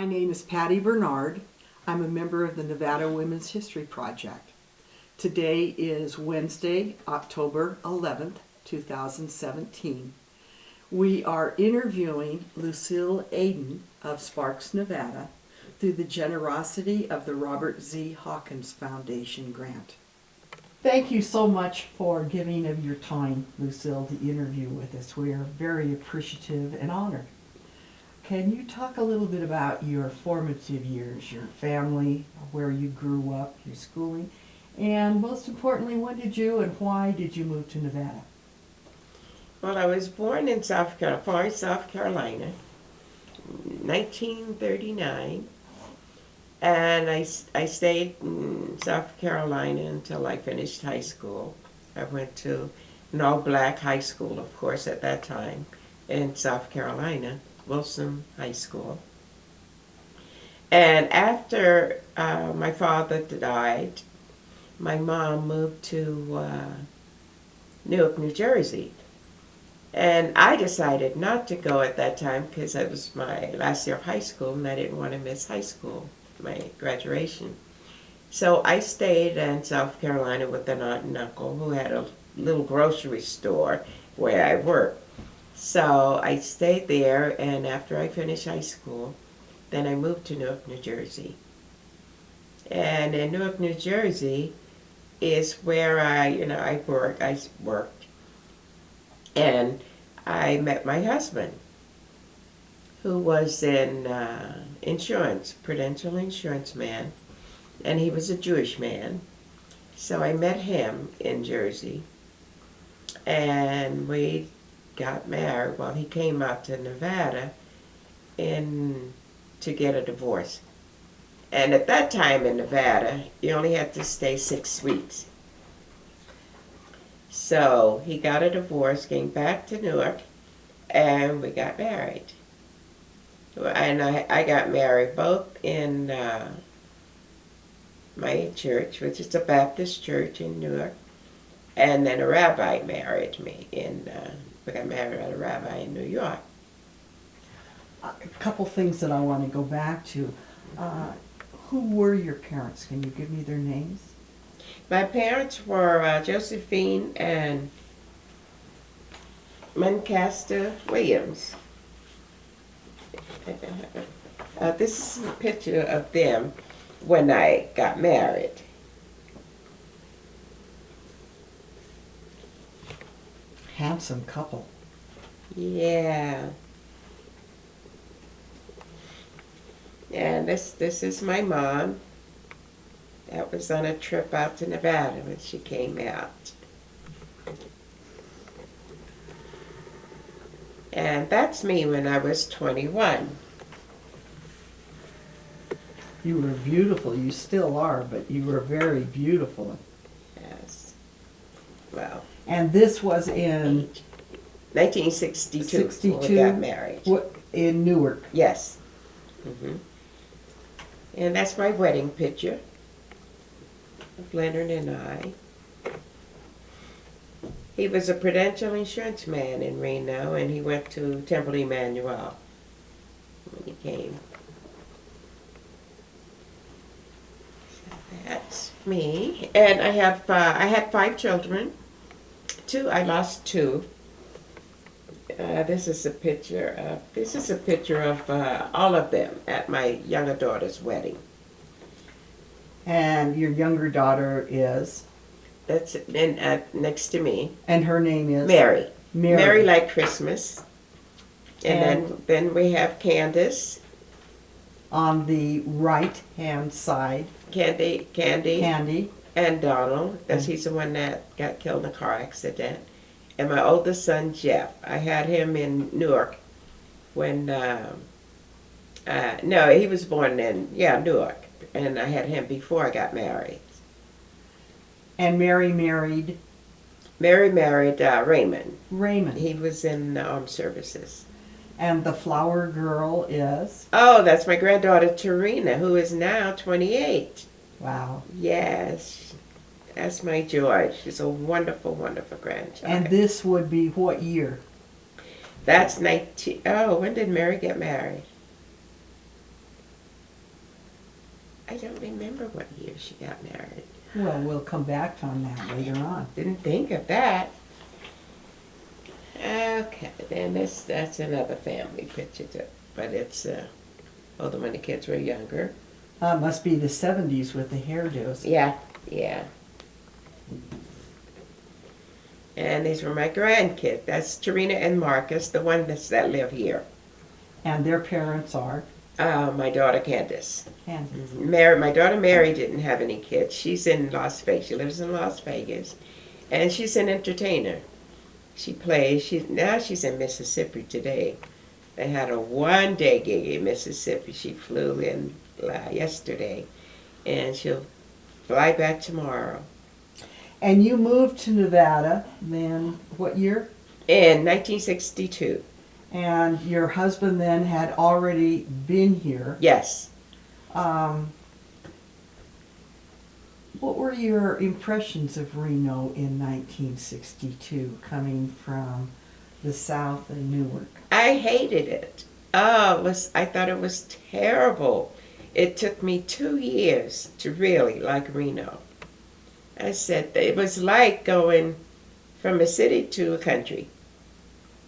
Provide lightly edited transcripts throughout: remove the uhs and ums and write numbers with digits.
My name is Patty Bernard. I'm a member of the Nevada Women's History Project. Today is Wednesday, October 11th, 2017. We are interviewing Lucille Adin of Sparks, Nevada, through the generosity of the Robert Z Hawkins Foundation grant. Thank you so much for giving of your time, Lucille, to interview with us. We are very appreciative and honored. Can you talk a little bit about your formative years, your family, where you grew up, your schooling, and most importantly, when did you and why did you move to Nevada? Well, I was born in South Carolina, 1939, and I stayed in South Carolina until I finished high school. I went to an all-black high school, of course, at that time, in South Carolina. Wilson High School. And after my father died, my mom moved to Newark, New Jersey. And I decided not to go at that time because it was my last year of high school and I didn't want to miss high school, my graduation. So I stayed in South Carolina with an aunt and uncle who had a little grocery store where I worked. So I stayed there, and after I finished high school, then I moved to Newark, New Jersey. And in Newark, New Jersey is where I worked, and I met my husband, who was in insurance, prudential insurance man, and he was a Jewish man. So I met him in Jersey, and we got married. Well, he came out to Nevada to get a divorce. And at that time in Nevada, you only had to stay 6 weeks. So he got a divorce, came back to Newark, and we got married. And I got married both in my church, which is a Baptist church in Newark, and then a rabbi married me we got married at a rabbi in New York. A couple things that I want to go back to. Who were your parents? Can you give me their names? My parents were Josephine and Lancaster Williams. This is a picture of them when I got married. Handsome couple. Yeah. And this is my mom. That was on a trip out to Nevada when she came out. And that's me when I was 21. You were beautiful. You still are, but you were very beautiful. Yes. Well. And this was in 1962 62, when we got married. In Newark. Yes. And that's my wedding picture of Leonard and I. He was a prudential insurance man in Reno, and he went to Temple Emmanuel when he came. So that's me. And I had 5 children. I lost 2. This is a picture of all of them at my younger daughter's wedding. And your younger daughter is? That's next to me. And her name is? Mary. Mary like Christmas. And then we have Candace. On the right-hand side. Candy. And Donald, because he's the one that got killed in a car accident. And my oldest son, Jeff. I had him in Newark when, no, he was born in, Newark. And I had him before I got married. And Mary married? Mary married Raymond. Raymond. He was in the armed services. And the flower girl is? Oh, that's my granddaughter, Tarina, who is now 28. Wow. Yes. That's my joy. She's a wonderful, wonderful grandchild. And this would be what year? That's when did Mary get married? I don't remember what year she got married. Well, we'll come back on that later on. Didn't think of that. Okay, then that's another family picture too. But it's older when the kids were younger. Must be the 70s with the hairdos. Yeah, yeah. And these were my grandkids. That's Tarina and Marcus, the ones that live here. And their parents are? My daughter Candace. Candace. My daughter Mary didn't have any kids. She's in Las Vegas. She lives in Las Vegas. And she's an entertainer. She plays. Now she's in Mississippi today. They had a one-day gig in Mississippi. She flew in yesterday. And she'll fly back tomorrow. And you moved to Nevada then, what year? In 1962. And your husband then had already been here. Yes. What were your impressions of Reno in 1962, coming from the South and Newark? I hated it. I thought it was terrible. It took me 2 years to really like Reno. I said it was like going from a city to a country,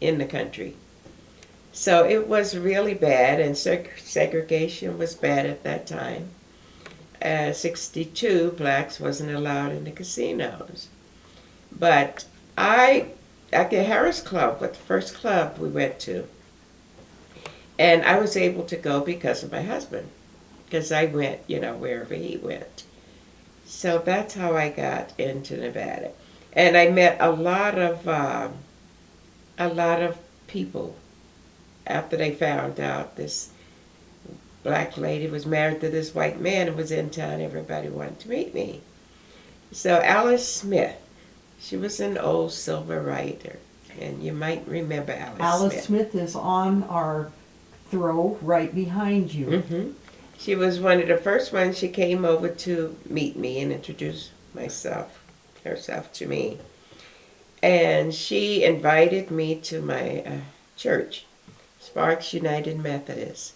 in the country. So it was really bad, and segregation was bad at that time. 62, blacks wasn't allowed in the casinos. But at the Harris Club was the first club we went to. And I was able to go because of my husband, because I went, wherever he went. So that's how I got into Nevada. And I met a lot of people after they found out this black lady was married to this white man and was in town. Everybody wanted to meet me. So Alice Smith, she was an old silver writer, and you might remember Alice Smith. Alice Smith is on our throw right behind you. Mm-hmm. She was one of the first ones. She came over to meet me and introduce herself to me. And she invited me to my church, Sparks United Methodist,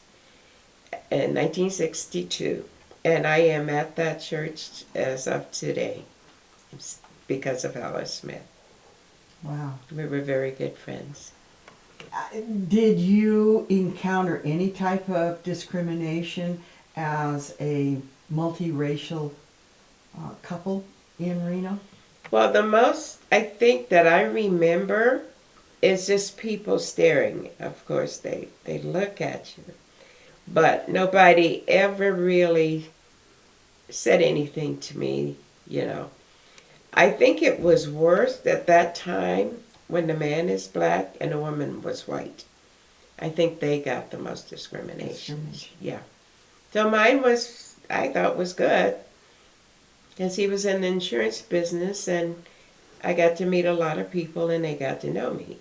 in 1962. And I am at that church as of today because of Alice Smith. Wow. We were very good friends. Did you encounter any type of discrimination as a multiracial couple in Reno? Well, the most I think that I remember is just people staring. Of course, they look at you. But nobody ever really said anything to me, I think it was worse at that time when the man is black and the woman was white. I think they got the most discrimination. Yeah. So mine I thought was good, because he was in the insurance business, and I got to meet a lot of people, and they got to know me.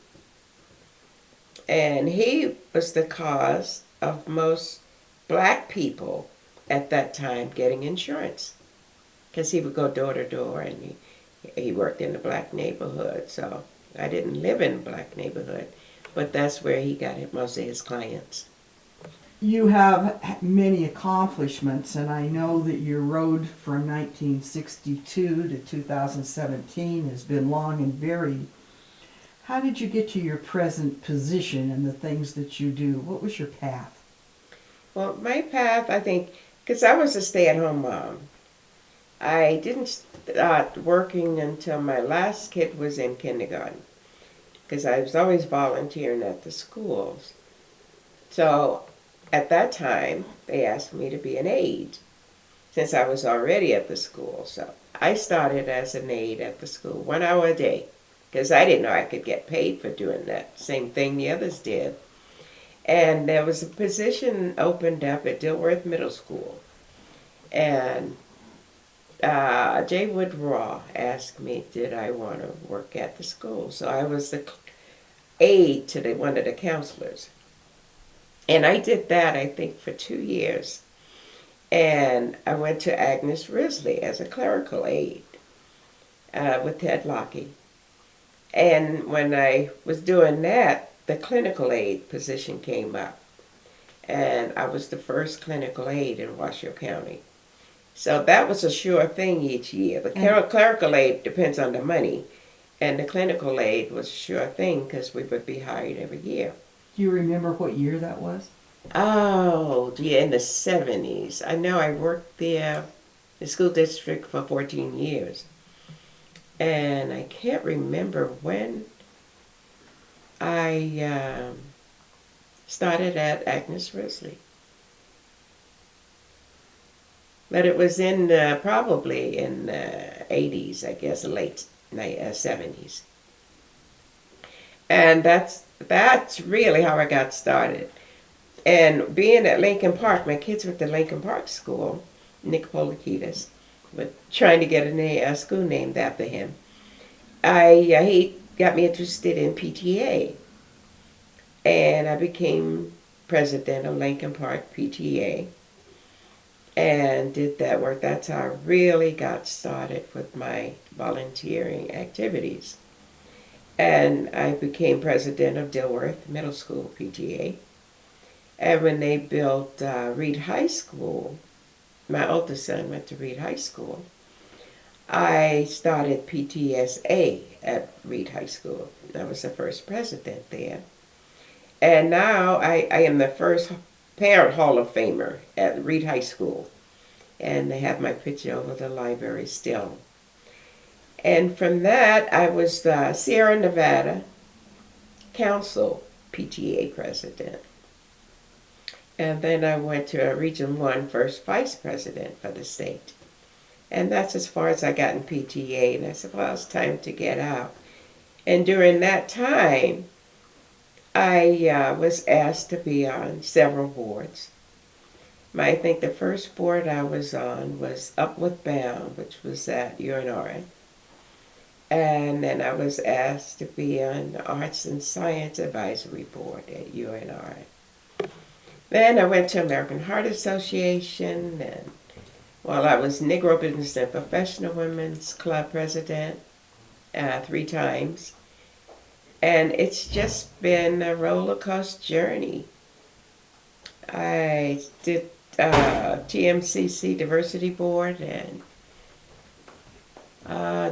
And he was the cause of most black people at that time getting insurance, because he would go door to door, and he worked in the black neighborhood. So I didn't live in a black neighborhood, but that's where he got most of his clients. You have many accomplishments, and I know that your road from 1962 to 2017 has been long and varied. How did you get to your present position and the things that you do? What was your path? Well, my path, I think, because I was a stay-at-home mom. I didn't start working until my last kid was in kindergarten, because I was always volunteering at the schools. So at that time, they asked me to be an aide, since I was already at the school. So I started as an aide at the school, 1 hour a day, because I didn't know I could get paid for doing that. Same thing the others did. And there was a position opened up at Dilworth Middle School. And J. Wood Raw asked me, did I want to work at the school? So I was the aide to one of the counselors. And I did that, I think, for 2 years. And I went to Agnes Risley as a clerical aide with Ted Lockie. And when I was doing that, the clinical aide position came up. And I was the first clinical aide in Washoe County. So that was a sure thing each year. The clerical aid depends on the money, and the clinical aid was a sure thing because we would be hired every year. Do you remember what year that was? Oh, yeah, in the 70s. I know I worked there, the school district, for 14 years. And I can't remember when I started at Agnes Risley. But it was in probably in the 80s, I guess, late 70s. And that's really how I got started. And being at Lincoln Park, my kids were at the Lincoln Park School, Nick Polikitis, but trying to get a school named after him. He got me interested in PTA, and I became president of Lincoln Park PTA and did that work. That's how I really got started with my volunteering activities. And I became president of Dilworth Middle School PTA. And when they built Reed High School, my oldest son went to Reed High School, I started PTSA at Reed High School. I was the first president there. And now I am the first Parent Hall of Famer at Reed High School. And they have my picture over the library still. And from that, I was the Sierra Nevada Council PTA president. And then I went to a Region 1 first vice president for the state. And that's as far as I got in PTA. And I said, well, it's time to get out. And during that time, I was asked to be on several boards. I think the first board I was on was Upward Bound, which was at UNR. And then I was asked to be on the Arts and Science Advisory Board at UNR. Then I went to American Heart Association, and I was Negro Business and Professional Women's Club president 3 times. And it's just been a roller coaster journey. I did TMCC Diversity Board and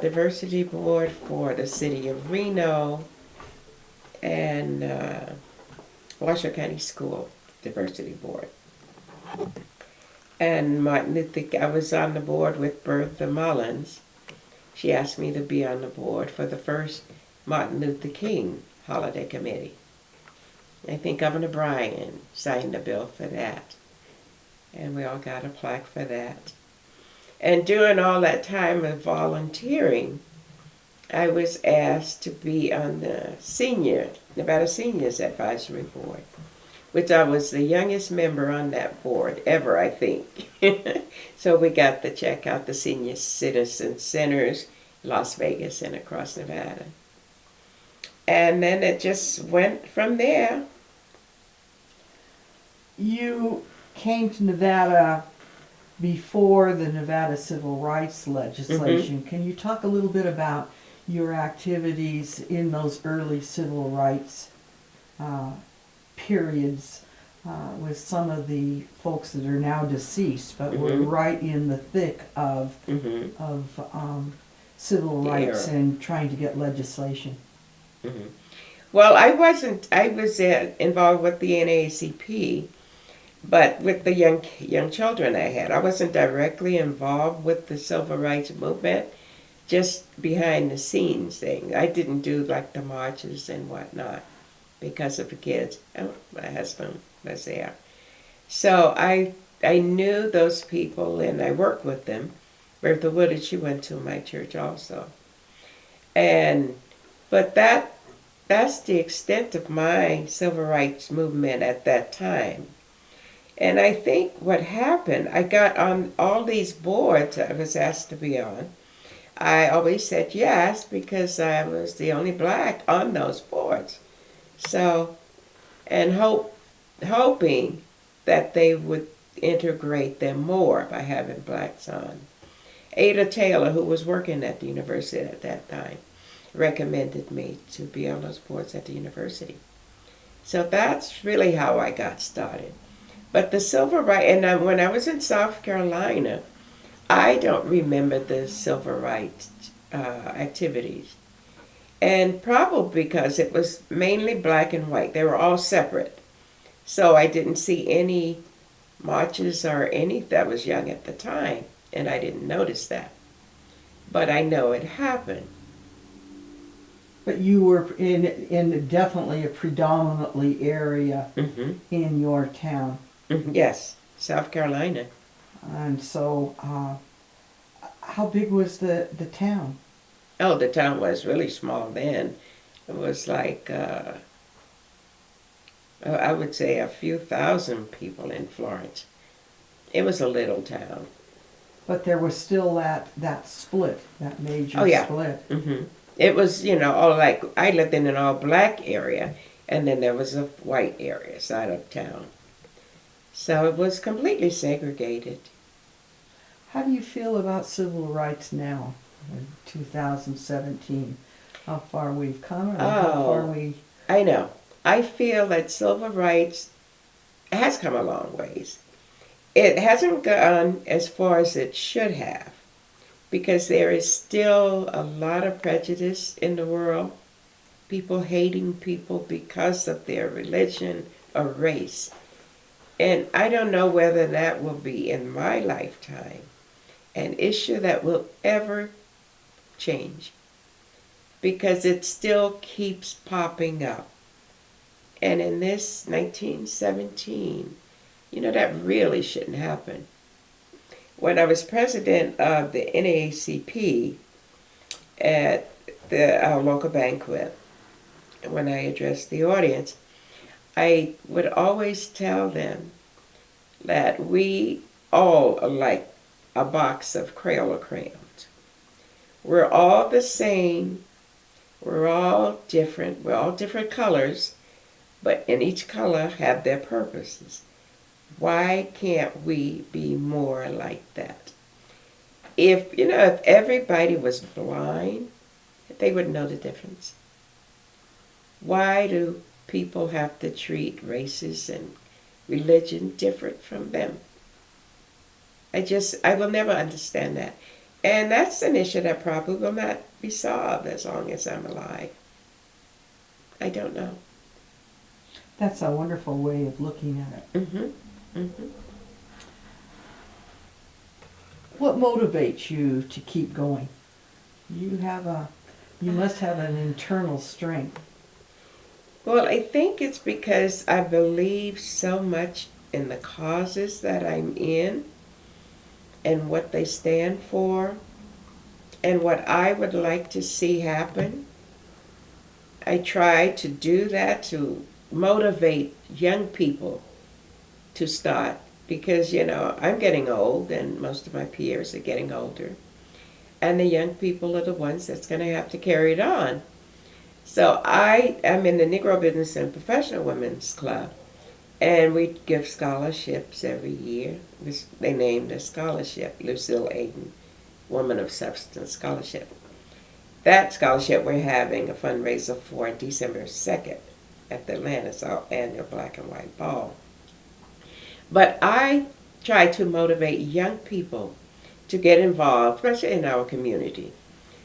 Diversity Board for the city of Reno and Washoe County School Diversity Board. And I was on the board with Bertha Mullins. She asked me to be on the board for the first Martin Luther King Holiday Committee. I think Governor Bryan signed the bill for that. And we all got a plaque for that. And during all that time of volunteering, I was asked to be on the Nevada Seniors Advisory Board, which I was the youngest member on that board ever, I think. So we got to check out the senior citizen centers, Las Vegas and across Nevada. And then it just went from there. You came to Nevada before the Nevada Civil Rights legislation. Mm-hmm. Can you talk a little bit about your activities in those early civil rights periods with some of the folks that are now deceased, but were right in the thick of civil rights and trying to get legislation? Mm-hmm. Well, I was involved with the NAACP, but with the young children I had. I wasn't directly involved with the civil rights movement, just behind the scenes thing. I didn't do like the marches and whatnot because of the kids. Oh, my husband was there. So I knew those people and I worked with them. Bertha Woodard, she went to my church also. But that's the extent of my civil rights movement at that time. And I think what happened, I got on all these boards I was asked to be on. I always said yes because I was the only black on those boards. So, and hoping that they would integrate them more by having blacks on. Ada Taylor, who was working at the university at that time, recommended me to be on those boards at the university. So that's really how I got started. But the civil rights, and when I was in South Carolina, I don't remember the civil rights activities. And probably because it was mainly black and white. They were all separate. So I didn't see any marches or any that was young at the time. And I didn't notice that. But I know it happened. But you were in definitely a predominantly area Mm-hmm. in your town. Mm-hmm. Yes, South Carolina. And so, how big was the town? Oh, the town was really small then. It was like, I would say a few thousand people in Florence. It was a little town. But there was still that split, that major Oh, yeah. split. Mm-hmm. It was, all like, I lived in an all black area, and then there was a white area side of town. So it was completely segregated. How do you feel about civil rights now, in 2017? How far we've come, or how far we... I know. I feel that civil rights has come a long ways. It hasn't gone as far as it should have, because there is still a lot of prejudice in the world, people hating people because of their religion or race. And I don't know whether that will be in my lifetime an issue that will ever change, because it still keeps popping up. And in this 1917, that really shouldn't happen. When I was president of the NAACP at our local banquet, when I addressed the audience, I would always tell them that we all are like a box of Crayola crayons. We're all the same. We're all different. We're all different colors, but in each color have their purposes. Why can't we be more like that? If everybody was blind, they would know the difference. Why do people have to treat races and religion different from them? I will never understand that. And that's an issue that probably will not be solved as long as I'm alive. I don't know. That's a wonderful way of looking at it. Mm-hmm. Mm-hmm. What motivates you to keep going? You must have an internal strength. Well, I think it's because I believe so much in the causes that I'm in and what they stand for and what I would like to see happen. I try to do that to motivate young people to start, because, I'm getting old and most of my peers are getting older. And the young people are the ones that's going to have to carry it on. So I am in the Negro Business and Professional Women's Club, and we give scholarships every year. They named a scholarship, Lucille Adin, Woman of Substance Scholarship. That scholarship we're having a fundraiser for December 2nd at the Atlanta's annual Black and White Ball. But I try to motivate young people to get involved, especially in our community,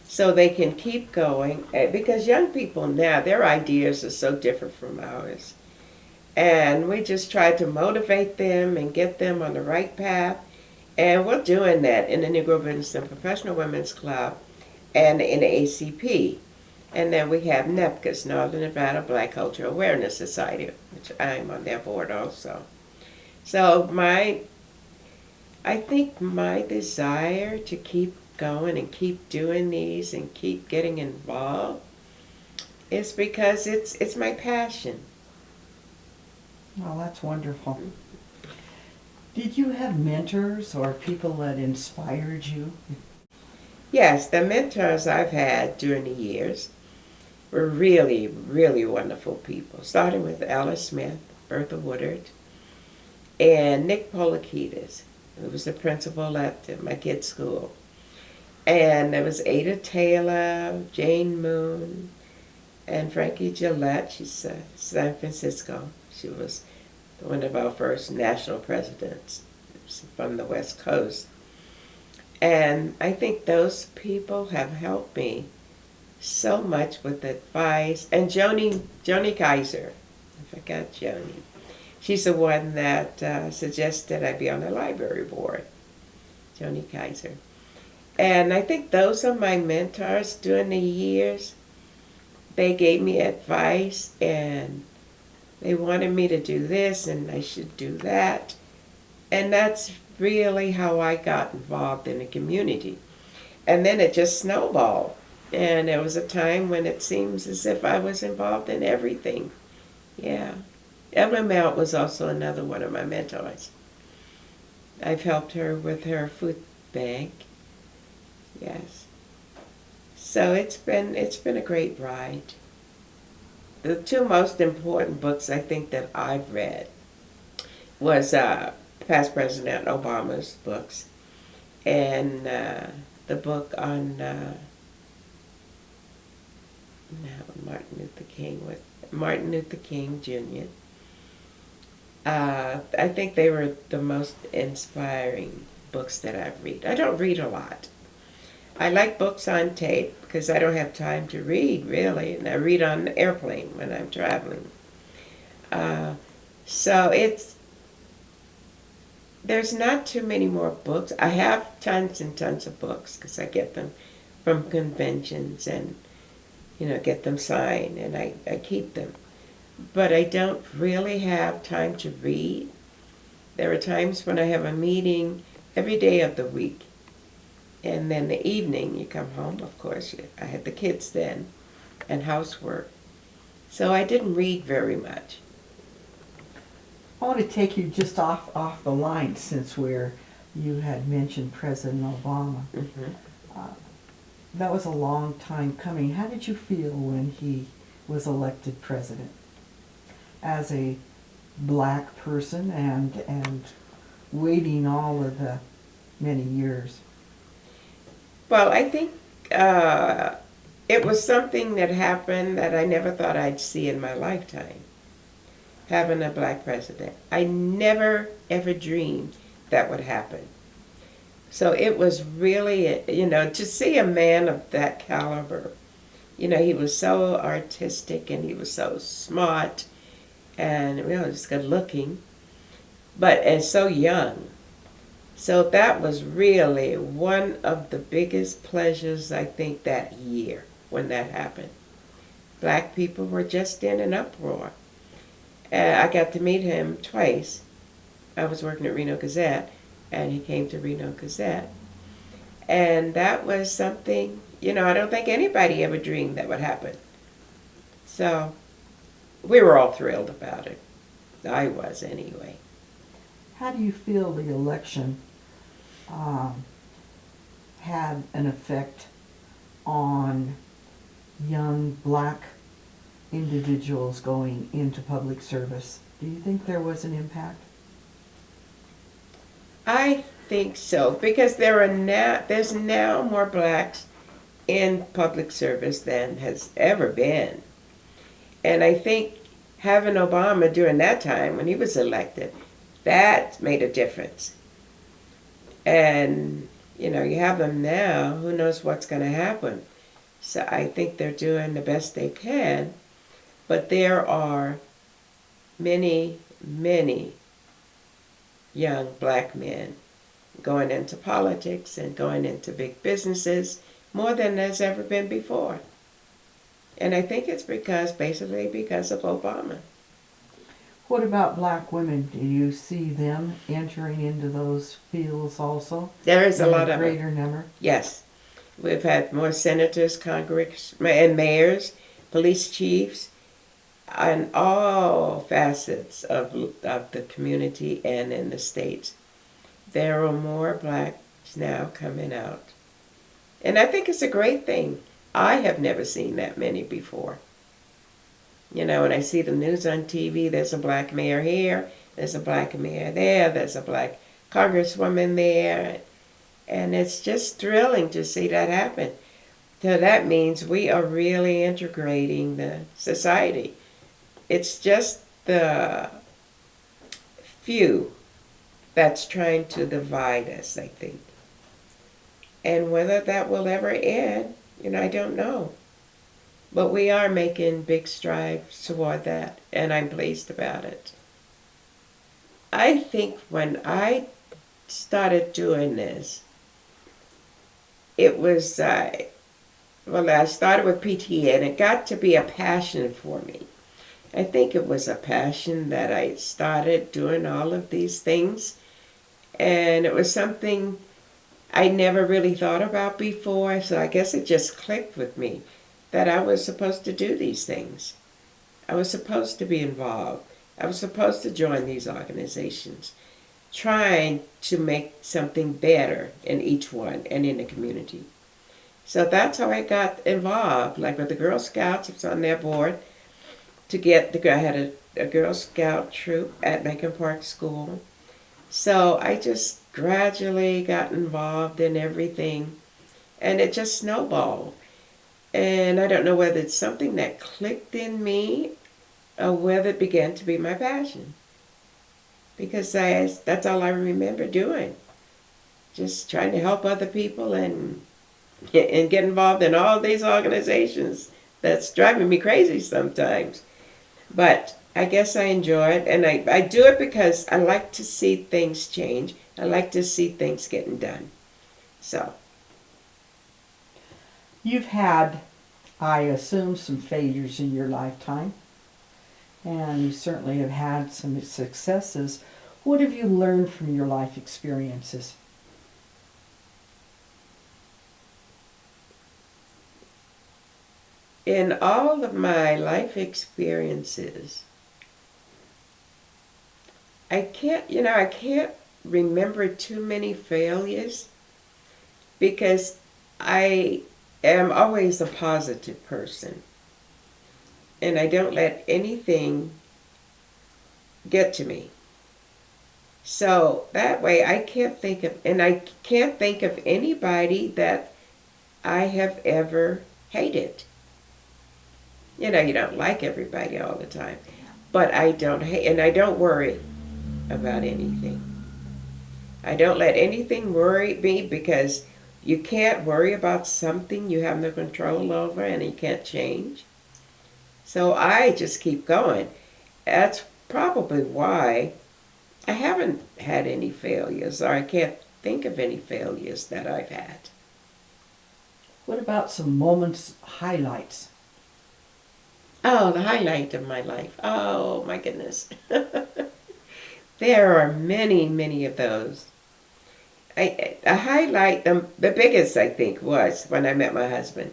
so they can keep going. Because young people now, their ideas are so different from ours. And we just try to motivate them and get them on the right path. And we're doing that in the Negro Business and Professional Women's Club and in the NAACP. And then we have NEPCA's, Northern Nevada Black Cultural Awareness Society, which I'm on their board also. So I think my desire to keep going and keep doing these and keep getting involved is because it's my passion. Well, that's wonderful. Did you have mentors or people that inspired you? Yes, the mentors I've had during the years were really, really wonderful people, starting with Alice Smith, Bertha Woodard, and Nick Polikides, who was the principal at my kids' school. And there was Ada Taylor, Jane Moon, and Frankie Gillette. She's San Francisco. She was one of our first national presidents from the West Coast. And I think those people have helped me so much with advice. And Joni Kaiser, I forgot Joni. She's the one that suggested I be on the library board, Joni Kaiser. And I think those are my mentors during the years. They gave me advice and they wanted me to do this and I should do that. And that's really how I got involved in the community. And then it just snowballed. And there was a time when it seems as if I was involved in everything. Yeah. Evelyn Mount was also another one of my mentors. I've helped her with her food bank. Yes. So it's been a great ride. The two most important books I think that I've read was past President Obama's books and the book on Martin Luther King Jr. I think they were the most inspiring books that I've read. I don't read a lot. I like books on tape because I don't have time to read, really, and I read on the airplane when I'm traveling. So there's not too many more books. I have tons and tons of books because I get them from conventions and, get them signed, and I keep them. But I don't really have time to read. There are times when I have a meeting every day of the week. And then the evening, you come home, of course. I had the kids then and housework. So I didn't read very much. I want to take you just off the line since you had mentioned President Obama. Mm-hmm. That was a long time coming. How did you feel when he was elected president? As a black person and waiting all of the many years. Well, I think it was something that happened that I never thought I'd see in my lifetime, having a black president. I never, ever dreamed that would happen. So it was really, to see a man of that caliber, he was so artistic and he was so smart and just good looking, and so young. So that was really one of the biggest pleasures, I think, that year when that happened. Black people were just in an uproar. I got to meet him twice. I was working at Reno Gazette, and he came to Reno Gazette. And that was something, I don't think anybody ever dreamed that would happen. So we were all thrilled about it. I was, anyway. How do you feel the election had an effect on young black individuals going into public service? Do you think there was an impact? I think so, because there's now more blacks in public service than has ever been. And I think having Obama during that time when he was elected, that made a difference. And, you have them now, who knows what's going to happen. So I think they're doing the best they can. But there are many, many young black men going into politics and going into big businesses more than there's ever been before. And I think it's basically because of Obama. What about black women? Do you see them entering into those fields also? There is a lot of greater number? Yes. We've had more senators, congressmen, and mayors, police chiefs, on all facets of the community and in the states. There are more blacks now coming out. And I think it's a great thing. I have never seen that many before. When I see the news on TV, there's a black mayor here, there's a black mayor there, there's a black congresswoman there. And it's just thrilling to see that happen. So that means we are really integrating the society. It's just the few that's trying to divide us, I think. And whether that will ever end, I don't know. But we are making big strides toward that, and I'm pleased about it. I think when I started doing this, it was, I started with PTA, and it got to be a passion for me. I think it was a passion that I started doing all of these things, and it was something I never really thought about before, so I guess it just clicked with me that I was supposed to do these things. I was supposed to be involved. I was supposed to join these organizations, trying to make something better in each one and in the community. So that's how I got involved. Like with the Girl Scouts, I was on their board I had a Girl Scout troop at Lincoln Park School. So I just gradually got involved in everything, and it just snowballed. And I don't know whether it's something that clicked in me or whether it began to be my passion. Because that's all I remember doing. Just trying to help other people and get involved in all these organizations. That's driving me crazy sometimes. But I guess I enjoy it, and I do it because I like to see things change. I like to see things getting done. So. You've had, I assume, some failures in your lifetime, and you certainly have had some successes. What have you learned from your life experiences? In all of my life experiences, I can't remember too many failures because I am always a positive person. And I don't let anything get to me. So that way I can't think of anybody that I have ever hated. You don't like everybody all the time. But I don't hate, and I don't worry about anything. I don't let anything worry me because you can't worry about something you have no control over and you can't change. So I just keep going. That's probably why I haven't had any failures, or I can't think of any failures that I've had. What about some moments, highlights? Oh, the highlight of my life. Oh, my goodness. There are many, many of those. A highlight, the biggest, I think, was when I met my husband.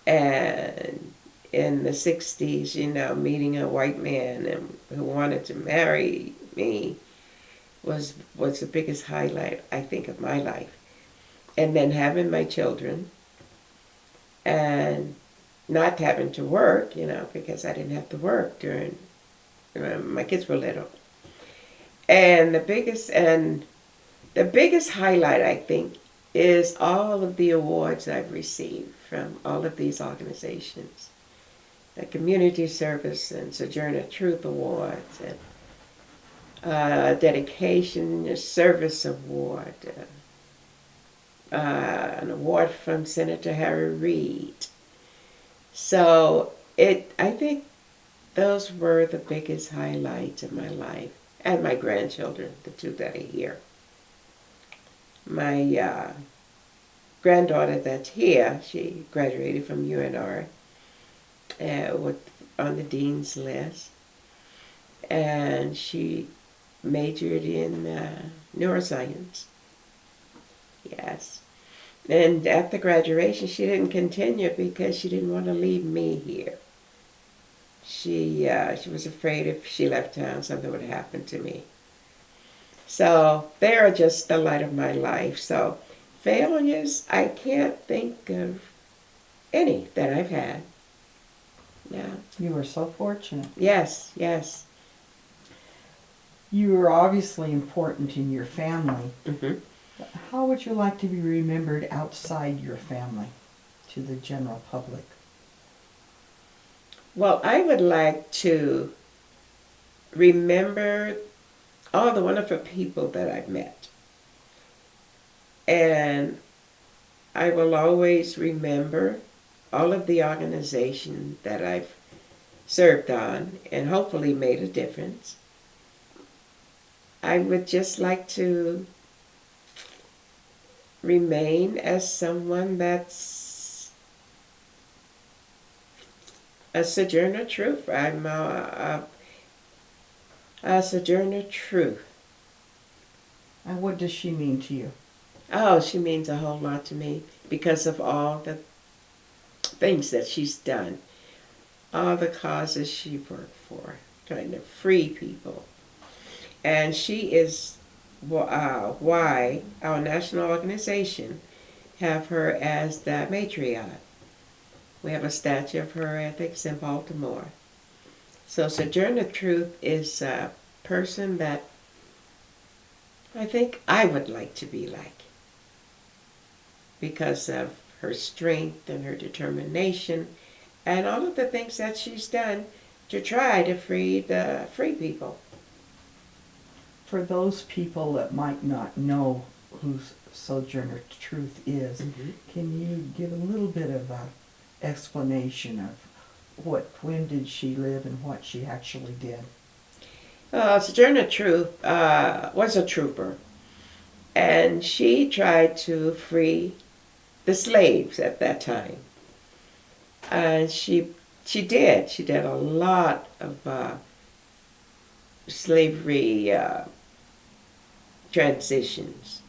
And in the 60s, meeting a white man who wanted to marry me was the biggest highlight, I think, of my life. And then having my children and not having to work, because I didn't have to work during my kids were little. And the biggest highlight, I think, is all of the awards I've received from all of these organizations. The Community Service and Sojourner Truth Awards, and Dedication Service Award, an award from Senator Harry Reid. So I think those were the biggest highlights of my life. And my grandchildren, the two that are here. My granddaughter that's here, she graduated from UNR on the dean's list. And she majored in neuroscience. Yes. And after graduation, she didn't continue because she didn't want to leave me here. She was afraid if she left town, something would happen to me. So they are just the light of my life. So failures, I can't think of any that I've had. Yeah. You are so fortunate. Yes, yes. You are obviously important in your family. Mm-hmm. How would you like to be remembered outside your family to the general public? Well, I would like to remember all the wonderful people that I've met. And I will always remember all of the organizations that I've served on and hopefully made a difference. I would just like to remain as someone that's a Sojourner Truth. I'm a Sojourner Truth. And what does she mean to you? Oh, she means a whole lot to me because of all the things that she's done, all the causes she worked for, trying to free people. And she is why our national organization have her as the matriarch. We have a statue of her, I think it's in Baltimore. So Sojourner Truth is a person that I think I would like to be like because of her strength and her determination and all of the things that she's done to try to free people. For those people that might not know who Sojourner Truth is, can you give a little bit of an explanation of when did she live and what she actually did? Sojourner Truth was a trooper, and she tried to free the slaves at that time. And she did. She did a lot of slavery transitions.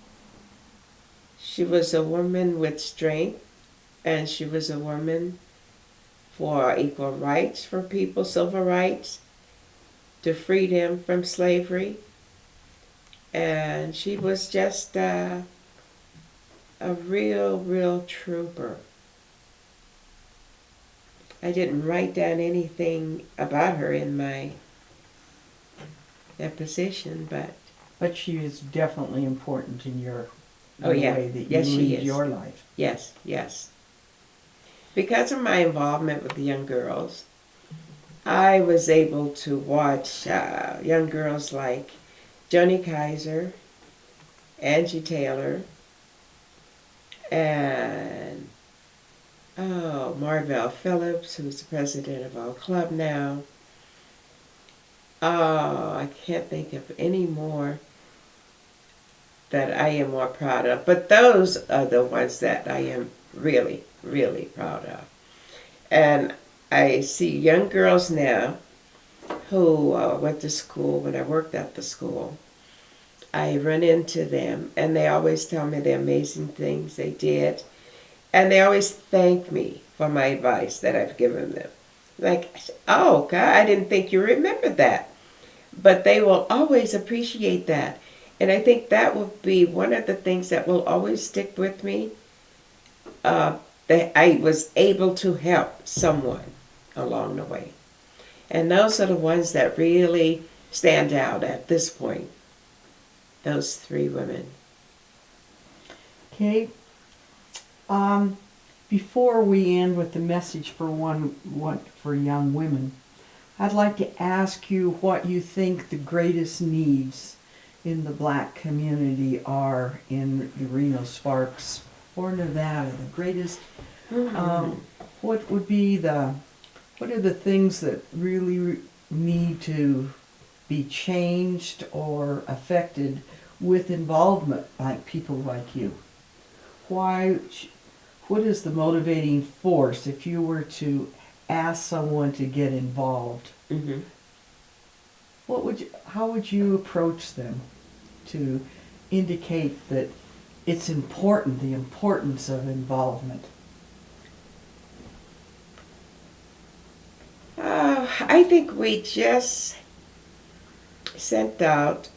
She was a woman with strength, and she was a woman for equal rights for people, civil rights, to free them from slavery. And she was just a real trooper. I didn't write down anything about her in my deposition, But she is definitely important in the yeah. way that you Yes, she lead is. your life. Yes. Because of my involvement with the young girls, I was able to watch young girls like Joni Kaiser, Angie Taylor, and Marvell Phillips, who's the president of our club now. I can't think of any more that I am more proud of, but those are the ones that I am really proud of. And I see young girls now who went to school when I worked at the school. I run into them, and they always tell me the amazing things they did, and they always thank me for my advice that I've given them. Like, oh, God, I didn't think you remembered that. But they will always appreciate that. And I think that will be one of the things that will always stick with me, that I was able to help someone along the way. And those are the ones that really stand out at this point, those three women. Okay. Before we end with the message for for young women, I'd like to ask you what you think the greatest needs in the black community are in the Reno Sparks or Nevada. The greatest, what are the things that really need to be changed or affected with involvement by people like you? What is the motivating force if you were to ask someone to get involved? Mm-hmm. How would you approach them to indicate that it's important, the importance of involvement? I think we just sent out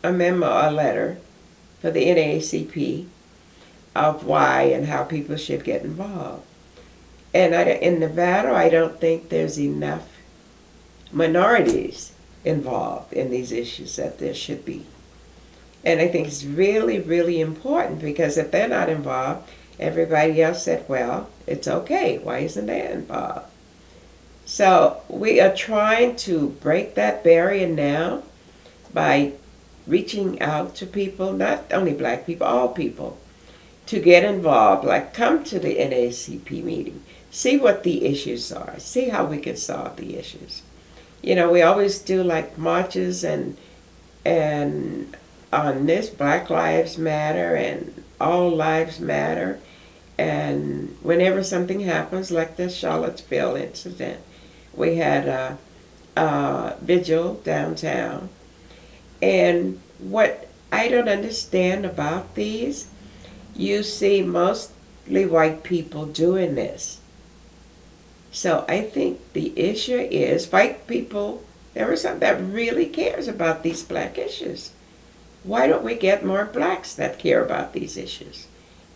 a letter for the NAACP of why and how people should get involved. And in Nevada, I don't think there's enough minorities involved in these issues that there should be. And I think it's really important, because if they're not involved, everybody else said, well, it's okay. Why isn't they involved? So we are trying to break that barrier now by reaching out to people, not only black people, all people, to get involved, like come to the NAACP meeting, see what the issues are, see how we can solve the issues. You know, we always do like marches and on this Black Lives Matter and All Lives Matter, and whenever something happens like the Charlottesville incident, we had a vigil downtown. And what I don't understand about these, you see mostly white people doing this. So I think the issue is white people, there is something that really cares about these black issues. Why don't we get more blacks that care about these issues?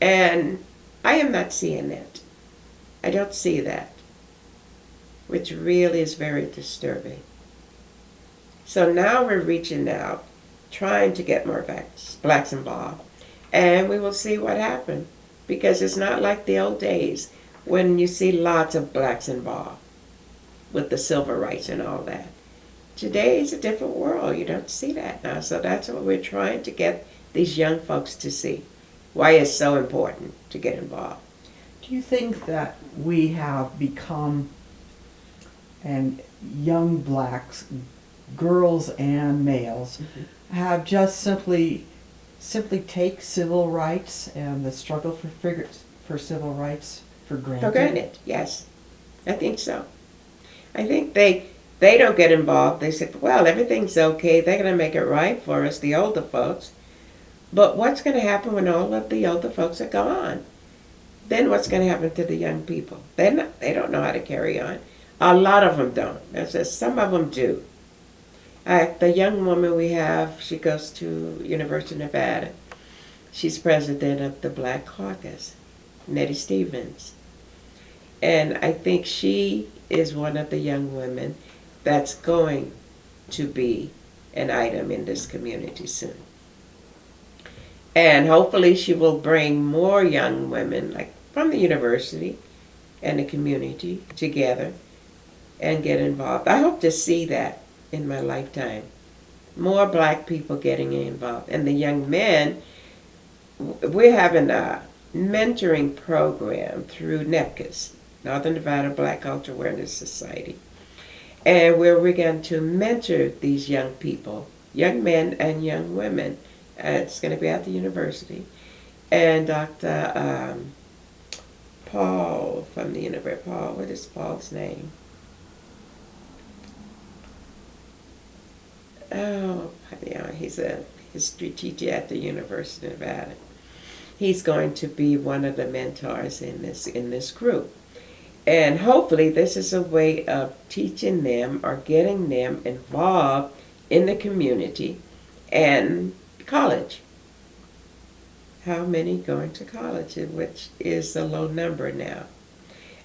And I am not seeing that. I don't see that, which really is very disturbing. So now we're reaching out, trying to get more blacks involved, and we will see what happens, because it's not like the old days when you see lots of blacks involved with the civil rights and all that. Today is a different world. You don't see that now. So that's what we're trying to get these young folks to see, why it's so important to get involved. Do you think that we have become, and young blacks, girls and males, have just simply take civil rights and the struggle for civil rights for granted? For granted, yes. I think so. I think they don't get involved. They say, well, everything's okay. They're going to make it right for us, the older folks. But what's going to happen when all of the older folks are gone? Then what's going to happen to the young people? They don't know how to carry on. A lot of them don't. Some of them do. The young woman we have, she goes to University of Nevada. She's president of the Black Caucus, Nettie Stevens. And I think she is one of the young women that's going to be an item in this community soon. And hopefully she will bring more young women, like from the university and the community, together and get involved. I hope to see that in my lifetime. More black people getting involved. And the young men, we're having a mentoring program through NEPCAS, Northern Nevada Black Culture Awareness Society, and where we're going to mentor these young people, young men and young women. It's going to be at the university. And Dr. Paul from the university, what is Paul's name? Oh, yeah, he's a history teacher at the University of Nevada. He's going to be one of the mentors in this group. And hopefully this is a way of teaching them or getting them involved in the community and college. How many going to college, which is a low number now.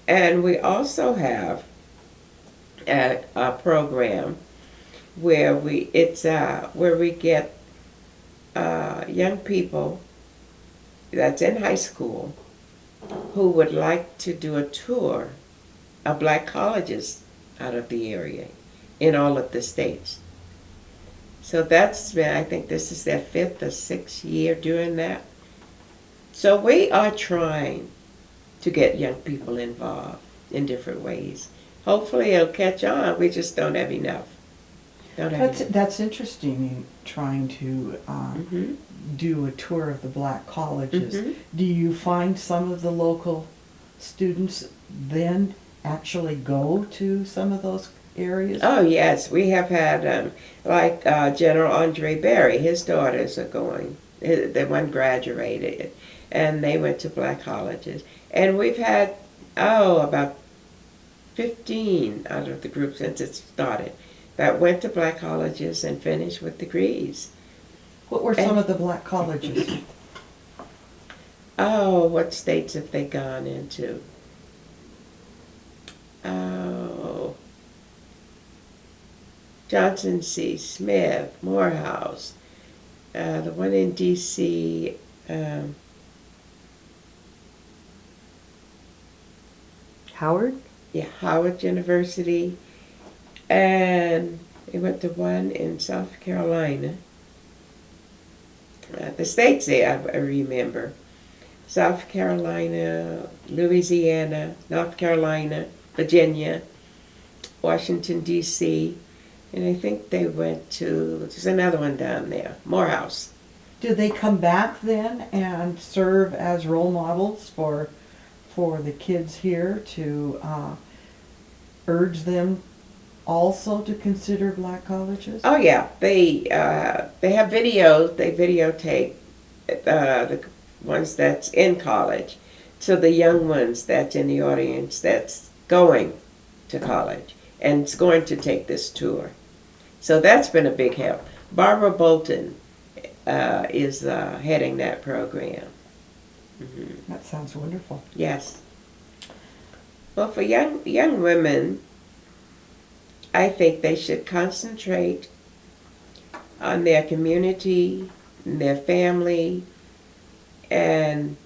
And we also have a program where we get young people that's in high school who would like to do a tour of black colleges out of the area in all of the states. So I think this is their 5th or 6th year doing that. So we are trying to get young people involved in different ways. Hopefully it'll catch on. We just don't have enough. That's interesting, trying to do a tour of the black colleges. Do you find some of the local students then actually go to some of those areas? Oh yes, we have had General Andre Berry. His daughters are going. The one graduated, and they went to black colleges. And we've had about 15 out of the group since it started that went to black colleges and finished with degrees. What were some of the black colleges? What states have they gone into? Johnson C. Smith, Morehouse, the one in D.C., Howard? Yeah, Howard University. And they went to one in South Carolina. The states there, I remember. South Carolina, Louisiana, North Carolina, Virginia, Washington, D.C., and I think they went to, there's another one down there, Morehouse. Do they come back then and serve as role models for the kids here to urge them also to consider black colleges? Oh yeah, they have videos. They videotape the ones that's in college, to the young ones that's in the audience that's going to college and is going to take this tour. So that's been a big help. Barbara Bolton is heading that program. Mm-hmm. That sounds wonderful. Yes. Well, for young women, I think they should concentrate on their community, their family, and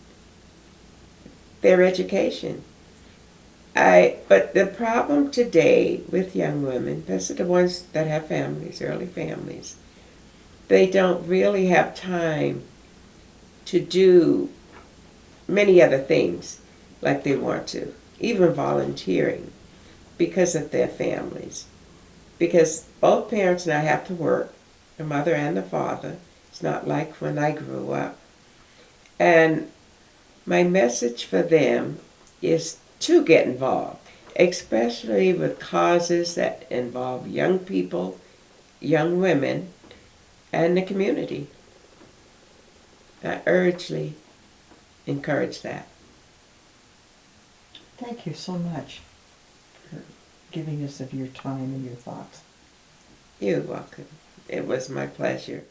their education. But the problem today with young women, especially the ones that have families, early families, they don't really have time to do many other things like they want to, even volunteering, because of their families. Because both parents now have to work, the mother and the father. It's not like when I grew up. And my message for them is to get involved, especially with causes that involve young people, young women, and the community. I urgently encourage that. Thank you so much for giving us of your time and your thoughts. You're welcome. It was my pleasure.